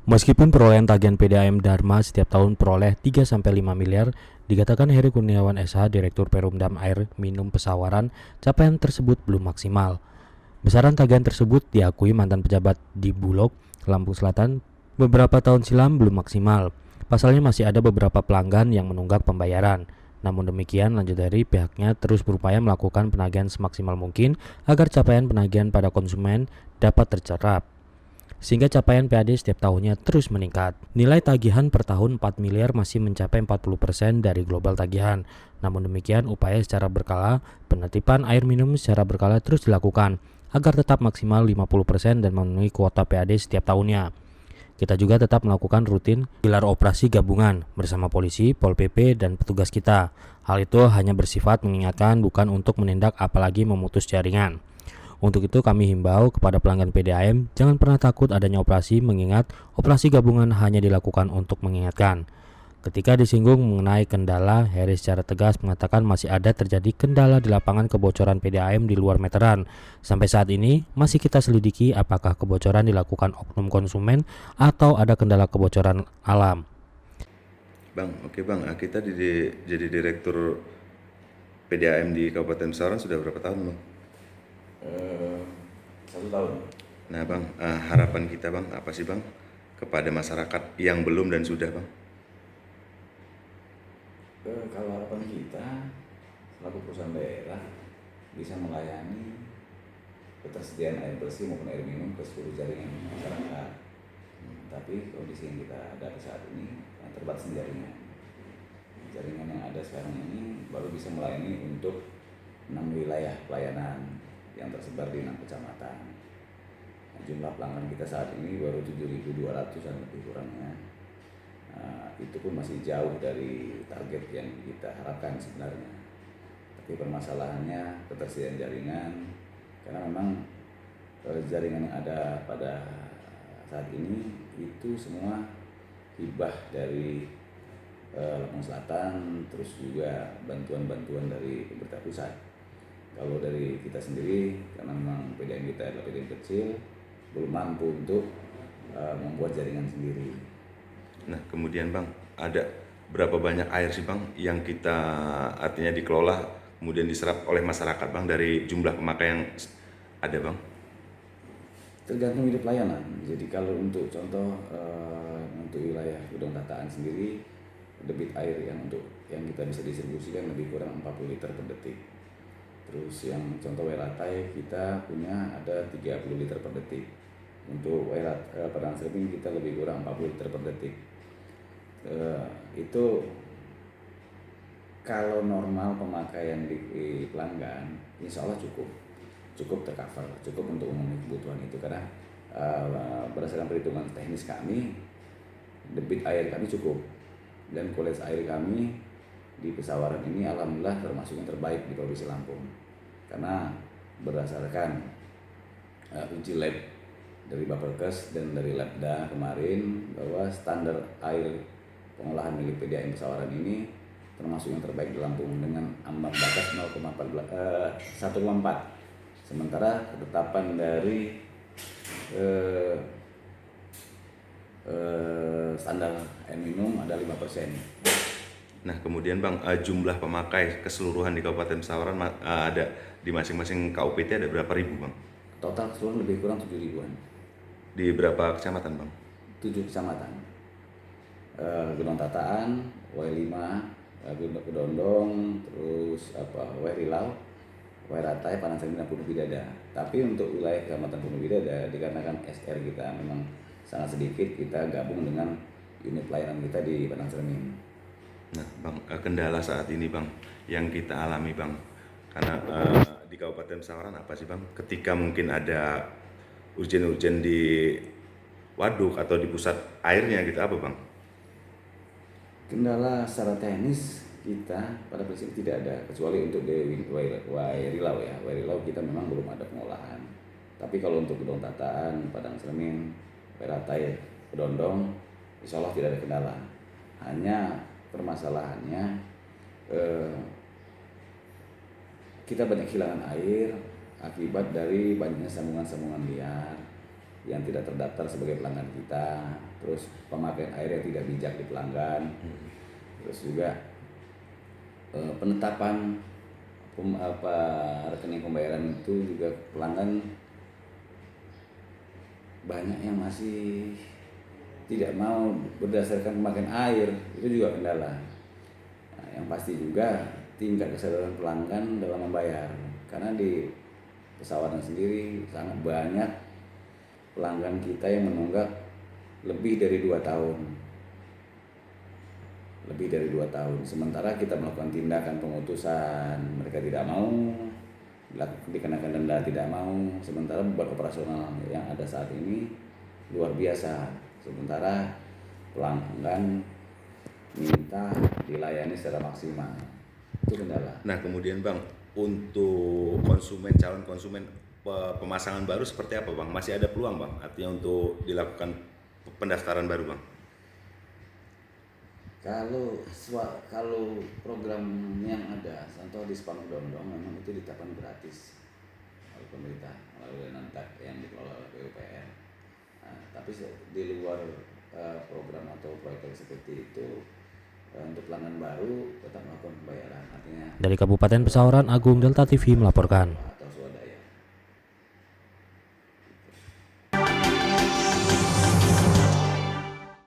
Meskipun perolehan tagihan PDAM Dharma setiap tahun peroleh 3-5 miliar, dikatakan Heri Kurniawan SH, Direktur Perumdam Air Minum Pesawaran, capaian tersebut belum maksimal. Besaran tagihan tersebut diakui mantan pejabat di Bulog, Lampung Selatan, beberapa tahun silam belum maksimal. Pasalnya masih ada beberapa pelanggan yang menunggak pembayaran. Namun demikian, lanjut dari pihaknya terus berupaya melakukan penagihan semaksimal mungkin agar capaian penagihan pada konsumen dapat tercerap, sehingga capaian PAD setiap tahunnya terus meningkat. Nilai tagihan per tahun 4 miliar masih mencapai 40% dari global tagihan. Namun demikian, upaya secara berkala, penertiban air minum secara berkala terus dilakukan agar tetap maksimal 50% dan memenuhi kuota PAD setiap tahunnya. Kita juga tetap melakukan rutin gelar operasi gabungan bersama polisi, Pol PP, dan petugas kita. Hal itu hanya bersifat mengingatkan, bukan untuk menindak apalagi memutus jaringan. Untuk itu kami himbau kepada pelanggan PDAM jangan pernah takut adanya operasi, mengingat operasi gabungan hanya dilakukan untuk mengingatkan. Ketika disinggung mengenai kendala, Heri secara tegas mengatakan masih ada terjadi kendala di lapangan kebocoran PDAM di luar meteran. Sampai saat ini masih kita selidiki apakah kebocoran dilakukan oknum konsumen atau ada kendala kebocoran alam. Bang, oke bang, kita jadi direktur PDAM di Kabupaten Pesawaran sudah berapa tahun bang? 1 tahun. Nah bang, harapan kita bang, apa sih bang kepada masyarakat yang belum dan sudah bang? Kalau harapan kita selaku perusahaan daerah bisa melayani ketersediaan air bersih maupun air minum ke seluruh jaringan masyarakat. Tapi kondisi yang kita hadapi saat ini terbatas jaringan. Jaringan yang ada sekarang ini baru bisa melayani untuk 6 wilayah pelayanan yang tersebar di 6 kecamatan. Jumlah pelanggan kita saat ini baru 7.200-an lebih kurangnya. Itu pun masih jauh dari target yang kita harapkan sebenarnya. Tapi permasalahannya ketersediaan jaringan, karena memang jaringan yang ada pada saat ini itu semua hibah dari Lampung Selatan, terus juga bantuan-bantuan dari pemerintah pusat. Kalau dari kita sendiri, karena memang PDAM kita adalah PDAM kecil, belum mampu untuk membuat jaringan sendiri. Nah kemudian bang, ada berapa banyak air sih bang yang kita artinya dikelola kemudian diserap oleh masyarakat bang dari jumlah pemakaian yang ada bang? Tergantung unit pelayanan. Jadi kalau untuk contoh untuk wilayah Gudang Tataan sendiri, debit air yang kita bisa distribusikan lebih kurang 40 liter per detik. Terus yang contoh Wairatai kita punya ada 30 liter per detik. Untuk Padang Serping kita lebih kurang 40 liter per detik. Itu kalau normal pemakaian di pelanggan, insya Allah cukup tercover, cukup untuk memenuhi kebutuhan itu, karena berdasarkan perhitungan teknis kami, debit air kami cukup dan kualitas air kami di Pesawaran ini alhamdulillah termasuk yang terbaik di Provinsi Lampung, karena berdasarkan uji lab dari Bapelkes dan dari Labda kemarin bahwa standar air pengolahan milik PDAM Pesawaran ini termasuk yang terbaik di Lampung dengan ambang batas 1,4. Sementara ketetapan dari standar air minum ada 5%. Nah kemudian bang, jumlah pemakai keseluruhan di Kabupaten Pesawaran ada di masing-masing KUPT ada berapa ribu bang? Total keseluruhan lebih kurang 7 ribuan. Di berapa kecamatan bang? 7 kecamatan. Gudang Tataan, W5, Kedondong, terus Werilau, Wairatai, Padang Serping, dan Pulau Bidada. Tapi untuk wilayah Kecamatan Pulau Bidada, dikarenakan SR kita memang sangat sedikit, kita gabung dengan unit pelayanan kita di Padang Serping. Nah bang, kendala saat ini bang yang kita alami bang, karena di Kabupaten Pesawaran apa sih bang, ketika mungkin ada urgen di waduk atau di pusat airnya gitu, apa bang? Kendala secara teknis kita pada prinsip tidak ada, kecuali untuk di Wairilau ya. Wairilau kita memang belum ada pengolahan. Tapi kalau untuk Gudang Tataan, Padang Serping, Wairatai, Kedondong, insya Allah tidak ada kendala. Hanya permasalahannya kita banyak kehilangan air akibat dari banyaknya sambungan-sambungan liar yang tidak terdaftar sebagai pelanggan kita, terus pemakaian air yang tidak bijak di pelanggan, terus juga penetapan rekening pembayaran itu juga pelanggan banyak yang masih tidak mau berdasarkan pemakaian air, itu juga kendala. Nah, yang pasti juga tingkat kesadaran pelanggan dalam membayar, karena di Pesawaran sendiri sangat banyak pelanggan kita yang menunggak lebih dari 2 tahun. Lebih dari 2 tahun. Sementara kita melakukan tindakan pengutusan, mereka tidak mau, dikenakan denda tidak mau. Sementara beban operasional yang ada saat ini luar biasa. Sementara pelanggan minta dilayani secara maksimal. Itu kendala. Nah kemudian Bang, untuk calon konsumen pemasangan baru seperti apa Bang? Masih ada peluang Bang? Artinya untuk dilakukan pendaftaran baru Bang? Kalau program yang ada, contoh di Spang Dondong memang itu ditetapkan gratis oleh pemerintah melalui nantak yang dikelola oleh PUPR. Nah, tapi di luar program atau proyek seperti itu, untuk pelanggan baru tetap melakukan pembayaran. Artinya Dari Kabupaten Pesawaran, Agung Delta TV melaporkan.